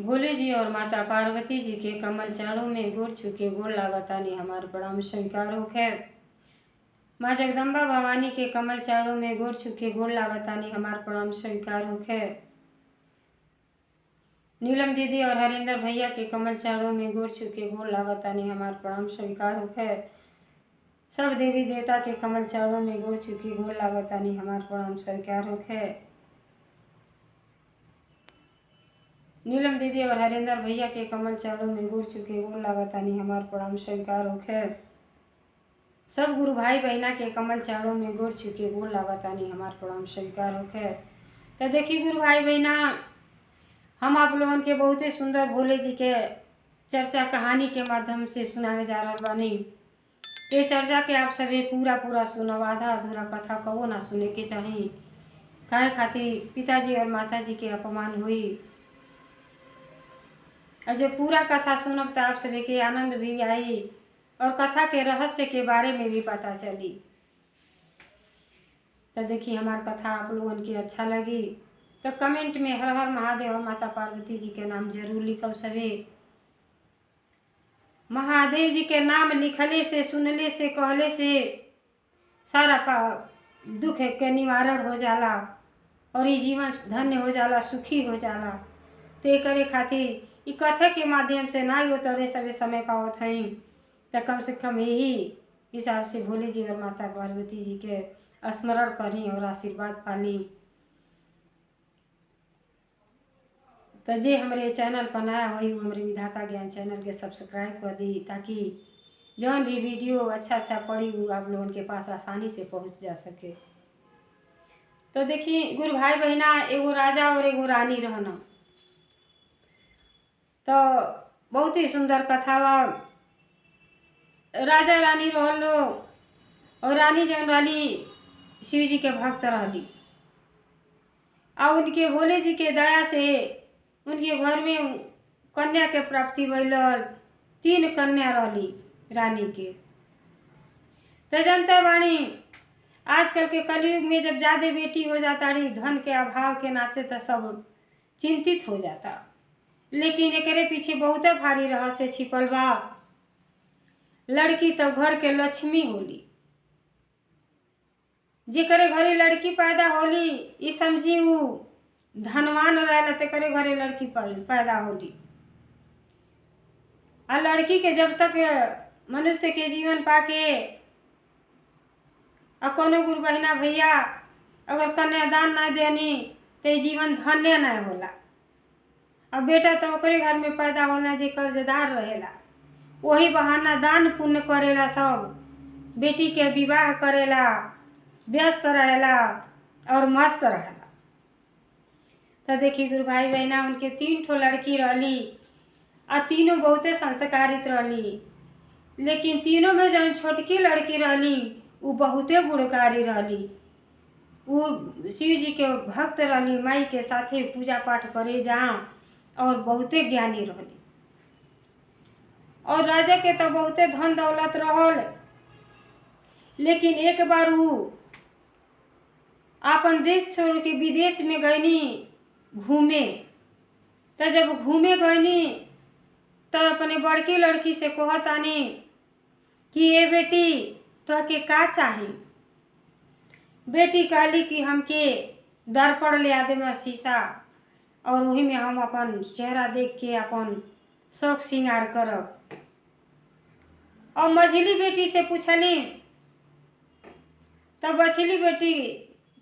भोले जी और माता पार्वती जी के कमल चरणों में गोर छुके गोर लागतानी हमार प्रणाम स्वीकार होखे। माँ जगदम्बा भवानी के कमल चरणों में गोर छुके गोर लागतानी हमार प्रणाम स्वीकार होखे। नीलम दीदी और हरिंदर भैया के कमल चरणों में गोर छुके गोर लागतानी हमार प्रणाम स्वीकार होखे। सब देवी देवता के कमल चरणों में गोर छुके गोर लागतानी हमार प्रणाम स्वीकार होखे। नीलम दीदी और हरिंदर भैया के कमल चरणों में गोर छुके गोर लागतानी हमार प्रणाम स्वीकार होखे। सब गुरु भाई बहना के कमल चरणों में गोर छुके गोर लागतानी हमार प्रणाम स्वीकार होखे। तो देखी गुरु भाई बहना, हम आप लोगन के बहुत ही सुंदर भोले जी के चर्चा कहानी के माध्यम से सुनावे जा रहा बानी। ये चर्चा के आप सभी पूरा सुनब, आधा अधूरा कथा कबो ना सुने के चाही। काहे खातिर पिताजी और माताजी के अपमान हुई। और जब पूरा कथा सुनब तो आप सभी के आनंद भी आई और कथा के रहस्य के बारे में भी पता चली। तो देखिए हमार कथा आप लोगन की अच्छा लगी तो कमेंट में हर हर महादेव और माता पार्वती जी के नाम जरूर लिखब। सभी महादेव जी के नाम लिखले से, सुनले से, कहले से सारा दुख के निवारण हो जाला और ये जीवन धन्य हो जाला, सुखी हो जाला। ते करे खातिर ई कथा के माध्यम से ना ही उतरे सभी समय पावत हई तो कम से कम यही हिसाब से भोले जी और माता पार्वती जी के स्मरण करी और आशीर्वाद पाली। तो जे हमारे चैनल पर नया हुई वो हमारे विधाता ज्ञान चैनल के सब्सक्राइब कर दी ताकि जौन भी वीडियो अच्छा पड़ी वो आप लोगों के पास आसानी से पहुंच जा सके। तो देखिए गुरु भाई बहना, एगो राजा और एगो रानी रहना। तो बहुत ही सुंदर कथा बा। राजा रानी रहलो और रानी जौन रहली शिव जी के भक्त रहली और उनके भोले जी के दया से उनके घर में कन्या के प्राप्ति भइल। 3 कन्या रहली रानी के। तो जनता बाणी आजकल के कलयुग में जब ज्यादा बेटी हो जाता रही धन के अभाव के नाते तो सब चिंतित हो जाता, लेकिन एकरे पीछे बहुत भारी रहस्य छिपल बा। लड़की तो घर के लक्ष्मी होली। जेकरे घरे लड़की पैदा होली ई समझी ऊ धनवान रहेला, तेकरे घरे लड़की पैदा होली। आ लड़की के जब तक मनुष्य के जीवन पाके और कोनो गुरु बहना भैया अगर कन्यादान ना देनी तो जीवन धन्य ना होला। अब बेटा तो ओकरे घर में पैदा होना जे कर्जदार रहेला, वही बहाना दान पुण्य करेला, सब बेटी के विवाह करेला, व्यस्त रहेला और मस्त रहेला। तो देखिए गुरु भाई बहना, उनके 3 ठो लड़की रहली और तीनों बहुते संस्कारित रहली। लेकिन तीनों में जौन छोटकी लड़की रहली वो बहुते गुणकारी रहली। वो शिव जी के भक्त रहली, माई के साथे पूजा पाठ करे जा और बहुते ज्ञानी रहली। और राजा के तो बहुते धन दौलत रहल, लेकिन एक बार वो अपन देश छोड़ के विदेश में गईनी घूमे। तो जब घूमे गईनी तो अपने बड़की लड़की से कहतानी कि ये बेटी तोहके का चाही। बेटी कहली कि हमके दर्पण ले आदे में शीशा और वही में हम अपन चेहरा देख के अपन शौक श्रृंगार करब। और मझली बेटी से पूछली तब मछली बेटी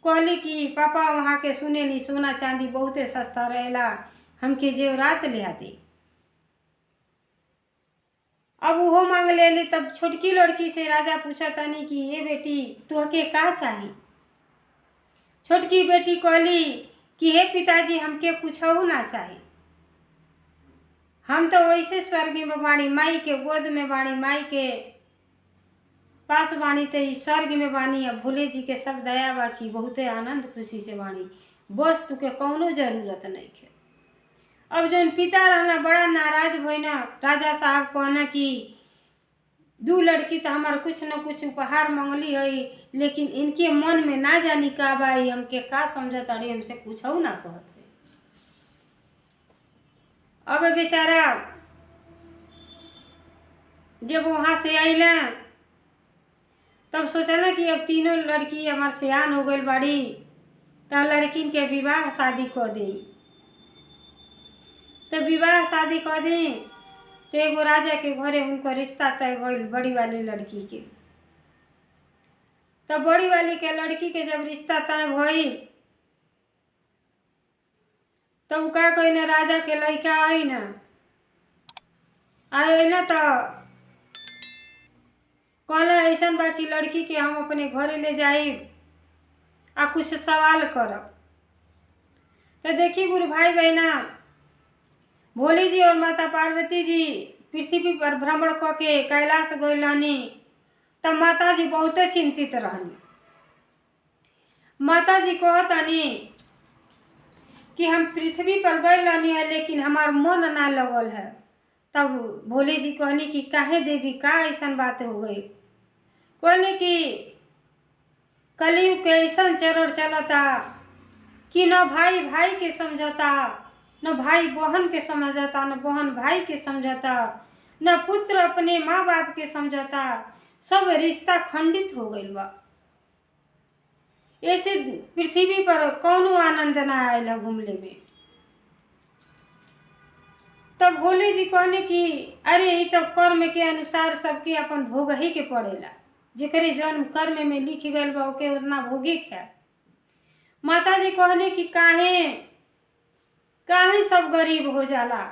कहली कि पापा वहाँ के सुने नी सोना चांदी बहुते सस्ता रहेला, हमके जेवरात ले आदे। अब वो मांग लेली। तब छोटकी लड़की से राजा पूछतानी कि ये बेटी तुहके का चाही। छोटकी बेटी कहली कि हे पिताजी हमके कुछ ना चाही, हम तो वैसे स्वर्ग में बाणी, माई के गोद में बाणी, माई के पास बाणी, तो स्वर्ग में बानी। अब भोले जी के सब दया बा की बहुते आनंद खुशी से बाणी, बस तुके कौनो जरूरत नहीं है। अब जौन पिता रहना बड़ा नाराज भइना। राजा साहब कहना कि 2 लड़की तो हमार कुछ न कुछ उपहार मंगली है, लेकिन इनके मन में ना जानी का बाई, हमके का समझत अड़ी, हमसे कुछ ना कहत है। अब बेचारा जब वहाँ से अइला तब सोचला कि अब तीनों लड़की हमार सियान हो गई बाड़ी, तो लड़किन के विवाह शादी कर दी। तो विवाह शादी कर दी तो एगो राजा के घरे उनका रिश्ता तय भइल बड़ी वाली लड़की के। तो बड़ी वाली के लड़की के जब रिश्ता तय भइल तो उ का कही ना, राजा के लड़का आई ना तो कहला ऐसा बा कि लड़की के हम अपने घरे ले जाई आ कुछ सवाल करब। तो देखी गुरु भाई बहना, भोले जी और माता पार्वती जी पृथ्वी पर भ्रमण करके कैलाश गइलानी। तब माता जी बहुत चिंतित रहनी। माता जी कहतानी कि हम पृथ्वी पर गइलानी है लेकिन हमार मन ना लगल है। तब भोले जी कहनी कि काहे देवी, का ऐसा बात हो गई? कहने कि कलयुग के ऐसा चरण चलता कि न भाई भाई के समझता, न भाई बहन के समझता, न बहन भाई के समझता, न पुत्र अपने माँ बाप के समझता, सब रिश्ता खंडित हो गइल बा। ऐसे पृथ्वी पर कौनो आनंद ना आएला घूमले में। तब भोले जी कहने कि अरे ये तो कर्म के अनुसार सबके अपन भोग ही के पड़ेला, जेकरे जन्म कर्म में लिख गइल बा ओके उतना भोगे है। माता जी कहने कि काहे सब गरीब हो जाला,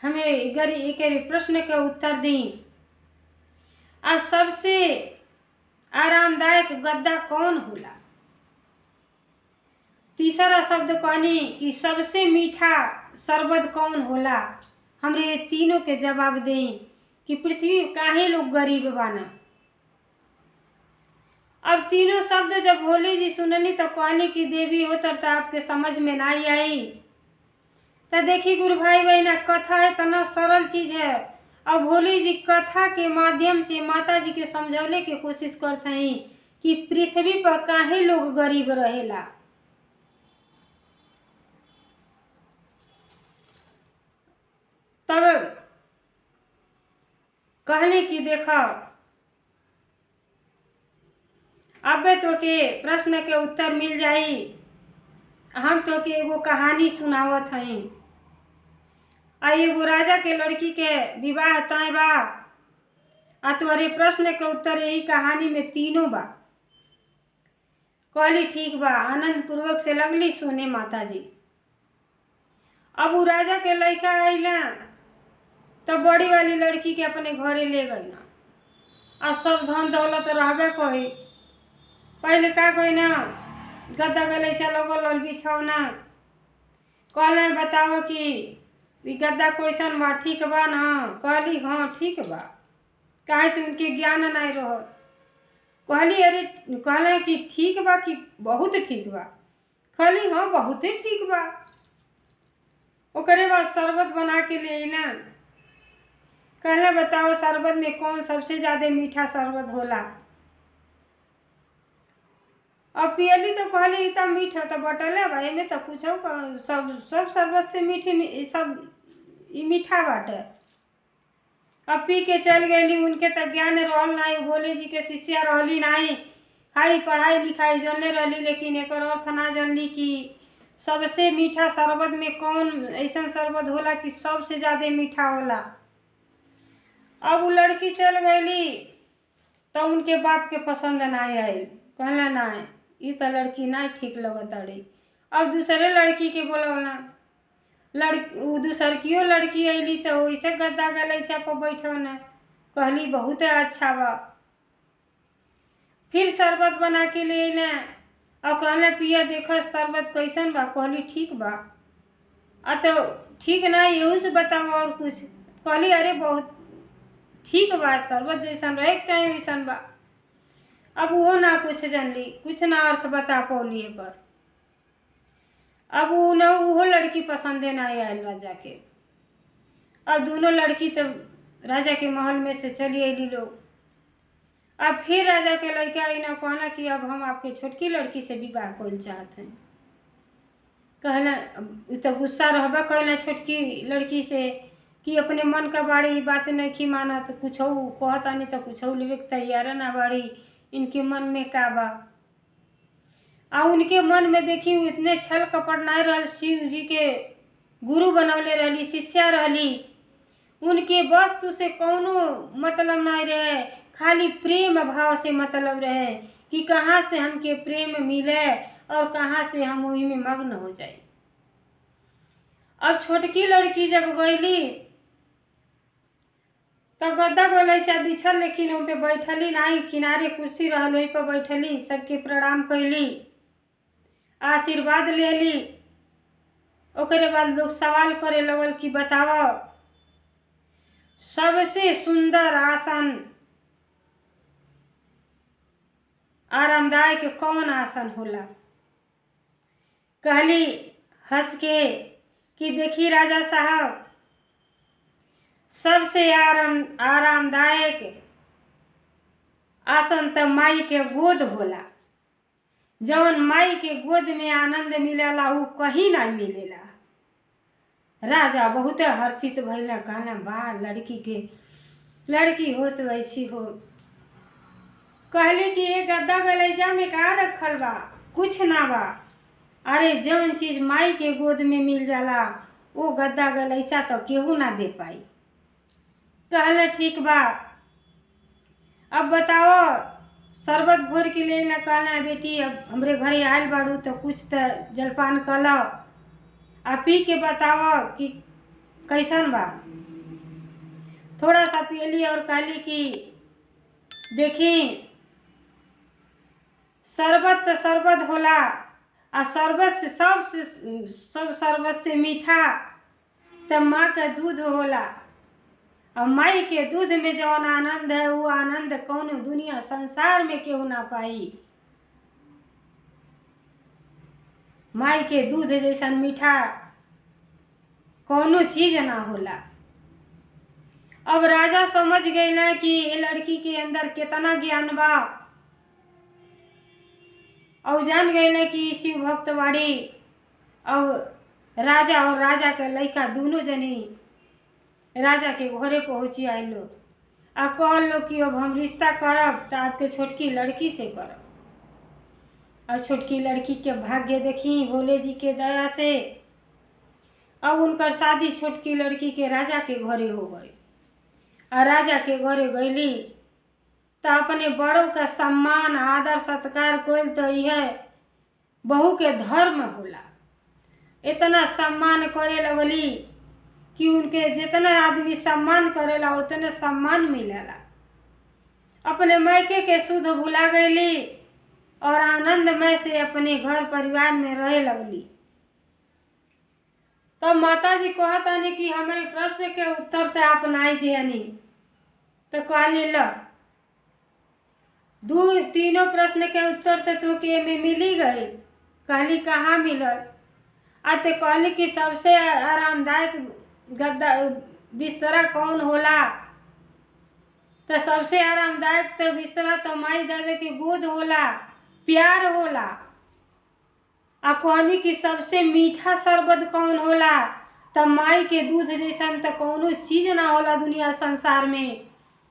हमें गरीब के प्रश्न के उत्तर दी। आज सबसे आरामदायक गद्दा कौन होला? तीसरा शब्द कहनी कि सबसे मीठा शरबत कौन होला? हमरे ये तीनों के जवाब दें कि पृथ्वी काहे लोग गरीब बाना। अब तीनों शब्द जब भोले जी सुनली तो कहनी कि देवी होतर तो आपके समझ में ना आई। तो देखी गुरु भाई बहना, कथा इतना सरल चीज है। अब भोले जी कथा के माध्यम से माता जी के समझौने की कोशिश करते हैं कि पृथ्वी पर काहे लोग गरीब रहेला। तब कहने की देखा अब तो के प्रश्न के उत्तर मिल जाई। हम तो के एगो कहानी सुनावत हई। एगो राजा के लड़की के विवाह तय बा आ तोहरे प्रश्न के उत्तर यही कहानी में तीनों बा। कहली ठीक बा, आनंद पूर्वक से लगली सुने माता जी। अब वो राजा के लड़का आइला तो बड़ी वाली लड़की के अपने घरे ले गई ना। आ सब धन दौलत रहबे कही। पहले का कही ना, गद्दा गलैचा लगल बिछौना। कहले बताओ कि गद्दा कैसन बा, ठीक बा ना? कहली हाँ ठीक बा। काहे से उनके ज्ञान नहीं रह। कहली अरे, कहले कि ठीक बा कि बहुत ठीक बा? कहली हाँ बहुत ही ठीक बा। ओकरे बाद शरबत बना के ले ना। कहले बताओ शरबत में कौन सबसे ज्यादा मीठा शरबत होला? अब पियली तो कहली इतना मीठा तो बटले बा, एमे तो कुछ सब शरबत से मीठी सब मीठा बाटे। अब पी के चल गई। उनके तो ज्ञान रहल नहीं, भोले जी के शिष्या रहली नहीं, खाली पढ़ाई लिखाई जानले रहली, लेकिन एक अर्थ ना जानली कि सबसे मीठा शरबत में कौन ऐसा शरबत होला कि सबसे ज्यादा मीठा होला। अब वो लड़की चल गई तो उनके बाप के पसंद ना आई। कहला ना ये तो लड़की ना ठीक लगत अड़ी। अब दूसरे लड़की के बोलौला। दूसरकियो लड़की अली तो वैसे गद्दा गलैचा पर बैठौना। कहली बहुत अच्छा बा। फिर शरबत बना के ले ना और कहले पिया देखो शरबत कैसन बा? कहली ठीक बा। तो ठीक ना यहू से बताओ और कुछ? कहली अरे बहुत ठीक बा, शरबत जैसन रहे के चाहे वैसन बा। अब वो ना कुछ जानली, कुछ ना अर्थ बता पौलिए पर। अब वो लड़की पसंदे ना आयल राजा के। अब दोनों लड़की तो राजा के महल में से चली अली लोग। अब फिर राजा के लड़का आई ना कहना कि अब हम आपके छोटकी लड़की से विवाह करना चाहते हैं। कहना तो गुस्सा रहबा कहना छोटकी लड़की से कि अपने मन का बाड़ी बात नहीं की माना तो कुछ कहता नहीं तो कुछ लेवे के तैयार ना बाड़ी। इनके मन में का बा आ उनके मन में देखी इतने छल कपट नहीं रहल। शिव जी के गुरु बनौले रहली, शिष्या रहली, उनके वस्तु से कौनो मतलब नहीं रहे, खाली प्रेम भाव से मतलब रहे कि कहाँ से हमके प्रेम मिले और कहाँ से हम वही में मग्न हो जाए। अब छोटकी लड़की जब गईली तो गद्दा गलैचा बिछल, लेकिन उन पे बैठली नहीं, किनारे कुर्सी रहल वही पर बैठली, सबके प्रणाम कैली, आशीर्वाद लेली। ओकरे बाद लोग सवाल करे लगल कि बताओ सबसे सुंदर आसन आरामदायक कौन आसन होला। कहली हंस के कि देखी राजा साहब, सबसे आरामदायक आसन तो माई के गोद होला। जवन माई के गोद में आनंद मिलेला वो कहीं ना मिलेला। राजा बहुत हर्षित भइल, कहना बा लड़की हो तो ऐसी हो। कहले कि ये गद्दा गलैजा में का रखल बा, कुछ ना बा। अरे जवन चीज माई के गोद में मिल जाला वो गद्दा गलैचा तो केहू ना दे पाई। कहले ठीक बा, अब बताओ शरबत घोर के लिए ना। कहना बेटी अब हमरे घरे आयल बाड़ू तो कुछ तो जलपान कलो आ पी के बताओ कि कैसन बा। थोड़ा सा पियली और कहली कि देखी शरबत तो शरबत होला आ शरबत से सब शरबत से मीठा तो माँ का दूध होला। और माई के दूध में जौन आनंद है वो आनंद कौन दुनिया संसार में केहू ना पाई। माई के दूध जैसा मीठा कौनो चीज ना होला। अब राजा समझ गए ना कि ये लड़की के अंदर कितना ज्ञान बा, और जान गए ना कि शिव भक्त बाड़ी। अब राजा और राजा के लड़का दोनों जनी राजा के घरे पहुँची आइलो आ कहल लो कि अब हम रिश्ता करब तो आपके छोटकी लड़की से करब। और छोटकी लड़की के भाग्य देखी भोले जी के दया से अब उनकर शादी छोटकी लड़की के राजा के घरे हो गई। और राजा के घरे गईली तो अपने बड़ों का सम्मान आदर सत्कार कोइल तो यह बहू के धर्म होला। इतना सम्मान करे लगली कि उनके जितना आदमी सम्मान करेला उतने सम्मान मिलेला। अपने मायके के शुद्ध भुला गईली और आनंदमय से अपने घर परिवार में रहे लगली। तब माता जी कहतानी कि हमारे प्रश्न के उत्तर तो आप नहीं दियानी। तो कहली लो तीनों प्रश्न के उत्तर तो के में मिली गई। कहली कहाँ मिलल? तो कहली कि सबसे आरामदायक गद्दा बिस्तरा कौन होला। तो सबसे आरामदायक तो बिस्तरा तो माई दादा के गोद होला, प्यार होला। आ कहनी कि सबसे मीठा शरबत कौन होला। तो माई के दूध जैसा तो कौनो चीज ना होला दुनिया संसार में।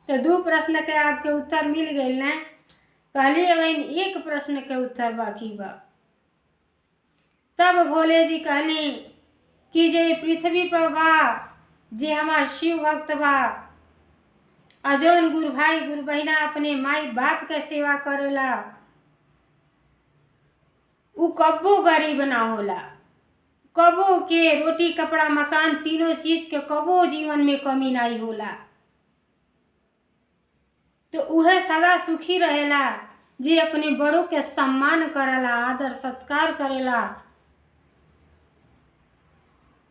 तो 2 प्रश्न के आपके उत्तर मिल गए ना। कहली अगर एक प्रश्न के उत्तर बाकी बा। तब भोले जी कहली कि जे पृथ्वी पर बा जे हमार शिव भक्त बा आ जौन गुरु भाई गुरु बहिना अपने माई बाप के सेवा करेला उ कब्बो गरीब ना होला। कबो के रोटी कपड़ा मकान तीनों चीज के कबो जीवन में कमी नहीं होला। तो उहे सदा सुखी रहेला जे अपने बड़ों के सम्मान करेला, आदर सत्कार करेला।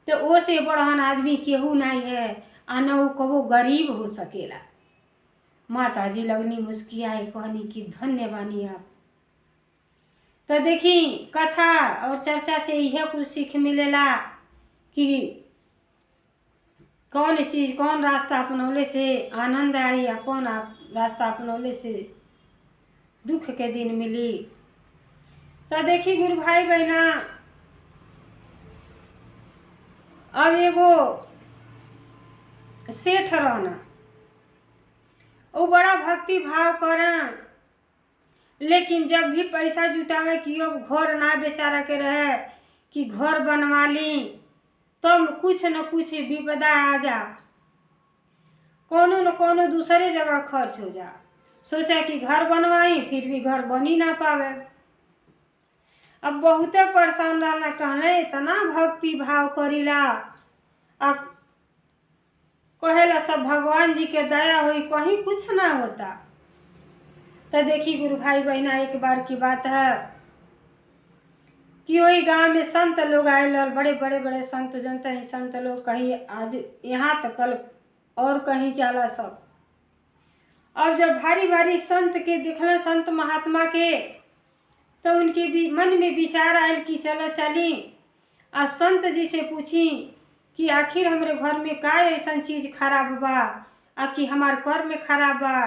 तो वो से बड़हन आदमी केहू नहीं है आ न वो कबो गरीब हो सकेला। माता जी लगनी मुस्कियाए, कहनी कि धन्य बानी आप। तो देखी कथा और चर्चा से यह कुछ सीख मिलेला कि कौन चीज कौन रास्ता अपनौले से आनंद आई या कौन रास्ता अपनौले से दुख के दिन मिली। तो देखी गुरु भाई बहना अब एगो सेठ रहना, वो बड़ा भक्ति भाव करा, लेकिन जब भी पैसा जुटावे कि अब घर ना बेचारा के रहे कि घर बनवा ली, तब कुछ न कुछ विपदा आ जा, कोनो न कोनो दूसरे जगह खर्च हो जा। सोचा कि घर बनवाई, फिर भी घर बन ही ना पावे। अब बहुते परेशान रहना, कहना इतना भक्ति भाव करीला, अब कहेला सब भगवान जी के दया हुई, कहीं कुछ ना होता। तो देखी गुरु भाई बहना, एक बार की बात है कि वही गांव में संत लोग आए, बड़े बड़े बड़े संत जनता ही संत लोग, कहीं आज यहाँ तक कल और कहीं जाला सब। अब जब भारी भारी संत के दिखला, संत महात्मा के, तो उनके भी मन में विचार आयल कि चलो चली आ संत जी से पूछी कि आखिर हमारे घर में का ऐसा चीज़ खराब बा, आ कि हमार कर्म खराब बा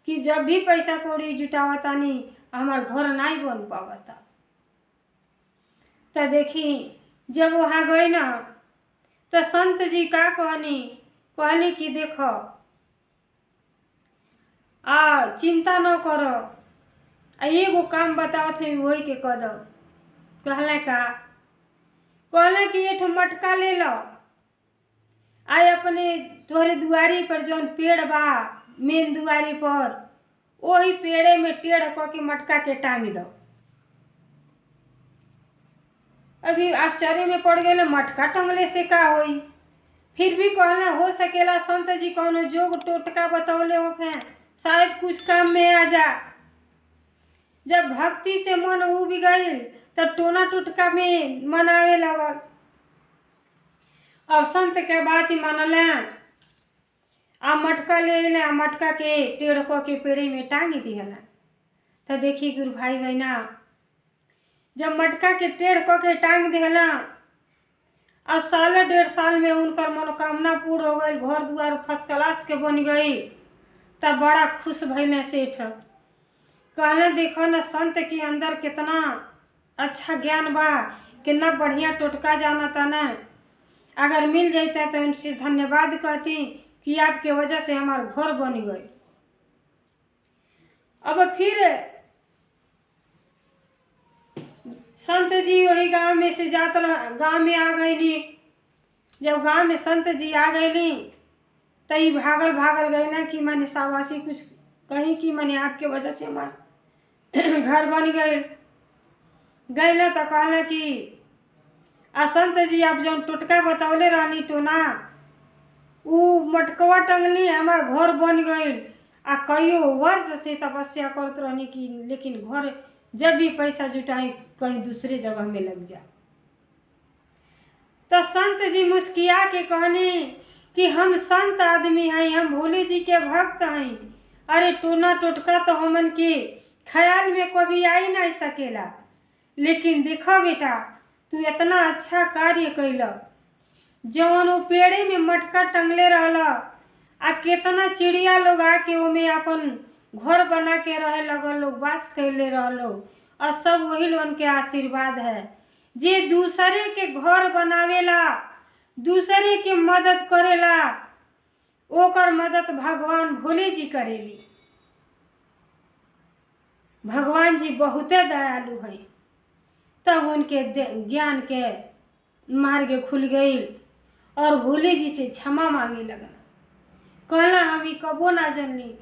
कि जब भी पैसा कौड़ी जुटावतानी हमार घर नहीं बन पावता। तो देखी जब वहाँ गई ना, तो संत जी का कहनी कि देखो चिंता न करो, एगो काम बताओ थे वही के कह दो। कहले कि एक मटका ले लो, आए अपने तोहरे दुआरी पर जौन पेड़ बा मेन दुआरी पर, वही पेड़े में टेढ़ क के मटका के टांग दो। अभी आश्चर्य में पड़ गए, मटका टंगले से का होई। फिर भी कहना हो सकेला संत जी कौनो जोग टोटका बतौले होखे, शायद कुछ काम में आ जा। जब भक्ति से मन उब गई तब टोना टोटका में मनावे लगल। अब संत के बात ही मानले, आ मटका ले ले, मटका के टेढ़ क के पेड़ी में टांग दिहला। तो देखी गुरु भाई बहना, जब मटका के टेढ़ क के टांग दिहला, और साल डेढ़ साल में उनकर मनोकामना पूर्ण हो गई, घर द्वार फर्स्ट क्लास के बन गई। तब बड़ा खुश भइले सेठ। कहले देखो न संत के अंदर कितना अच्छा ज्ञान बा, कितना बढ़िया टोटका जाना था न, अगर मिल जाता तो उनसे धन्यवाद कहती कि आपके वजह से हमार घर बन गए। अब फिर संत जी वही गांव में से जात गांव में आ गईली। जब गांव में संत जी आ गईली तई भागल गए ना कि मैंने शाबाशी कुछ कहीं कि मैंने आपके वजह से हमार घर बन गए ना। तो कहले कि संत जी आप जौन टोटका बतौले रहनी टोना, उ मटकवा टंगली हमार घर बन गई। आ कईयो वर्ष से तपस्या करत रहनी कि लेकिन घर जब भी पैसा जुटाई कहीं दूसरे जगह में लग जा। तो संत जी मुस्किया के कहनी कि हम संत आदमी हैं, हम भोले जी के भक्त हैं। अरे टोना टोटका तो हमन के ख्याल में कभी आ ही नहीं सकेला, लेकिन देखो बेटा तू इतना अच्छा कार्य कैला। जवन वो पेड़े में मटका टंगले रहला, आ केतना चिड़िया लोग आके ओमे अपन घर बना के रहे लगल, लोग वास कैले रहलो, और सब वही लोगन के आशीर्वाद है। जे दूसरे के घर बनावेला, दूसरे के मदद करेला, ओकर मदद भगवान भोले जी करेली। भगवान जी बहुते दयालु हैं। तब उनके ज्ञान के मार्ग खुल गई और भोले जी से क्षमा मांगे लगना। कहला हम कबो ना जनली।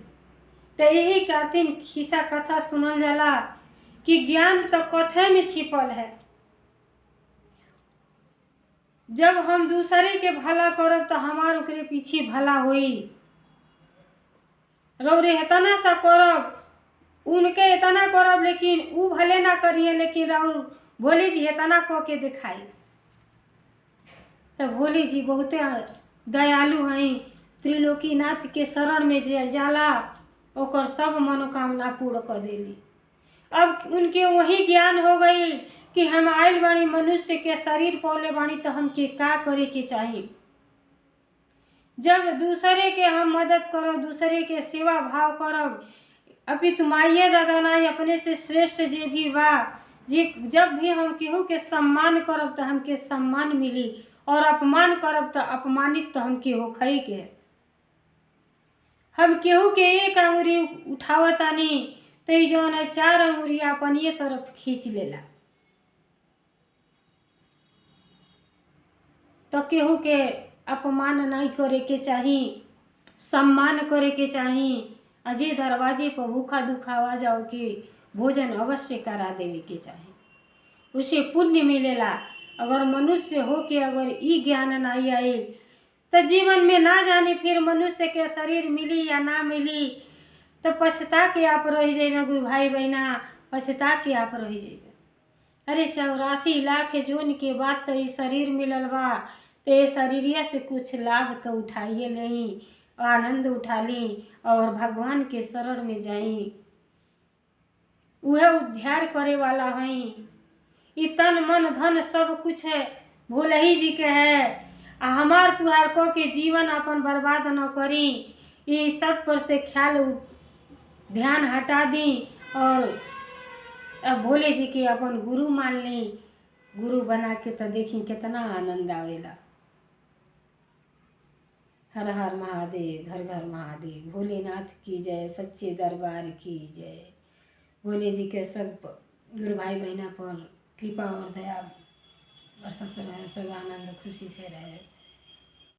तो यही कहतीन खिस्सा कथा सुनल जाला कि ज्ञान तो कथे में छिपल है। जब हम दूसरे के भला करब तो हमार ओकरे पीछे भला होई। रौरे इतना सा करब, उनके इतना करब, लेकिन उ भले ना करिए, लेकिन रौर भोले जी इतना कह के दिखाई। तो भोले जी बहुते दयालु हैं। त्रिलोकीनाथ के शरण में जे जाला ओकर सब मनोकामना पूर्ण कर देली। अब उनके वही ज्ञान हो गई कि हम आयल बाणी मनुष्य के शरीर पौले बाणी, तो हमके का करे के चाहिए। जब दूसरे के हम मदद करब, दूसरे के सेवा भाव करब, अभी तुम आइए दादा नाई अपने से श्रेष्ठ जे भी बा, जे जब भी हम केहू के सम्मान करब तो हमके सम्मान मिली। और अपमान करब तो अपमानित तो हम केहू खई के। हम केहू के एक अंगुरी उठावतानी तो ई जौन है 4 अंगुरी अपन ये तरफ खींच लेला। तो केहू के अपमान नहीं करे के चाही, सम्मान करे के चाही। अजय दरवाजे पर भूखा दुखा आ जाओ के भोजन अवश्य करा देवे के चाही, उसे पुण्य मिलेला। अगर मनुष्य हो के अगर ई ज्ञान नहीं आई तो जीवन में ना जाने फिर मनुष्य के शरीर मिली या ना मिली, तो पछता के आप रह जाइबे। गुरु भाई बहना, पछता के आप रह जाइबे। अरे 84 लाख जोन के बाद तो ई शरीर मिलल बा, तो ये शरीरिया से कुछ लाभ तो उठाइए लें, आनंद उठा ली और भगवान के शरण में जाई। वह उद्धार करे वाला है। ई तन मन धन सब कुछ है भोलही जी के है। हमार तुहार को के जीवन अपन बर्बाद न करी, ये सब पर से ख्याल ध्यान हटा दी और अब भोले जी के अपन गुरु मान ली। गुरु बना के तो देखी कितना आनंद आवेला। हर हर महादेव, घर घर महादेव। भोलेनाथ की जय, सच्चे दरबार की जय। भोले जी के सब गुरु भाई बहना पर कृपा और दया बरसत रहे, सब आनंद खुशी से रहे।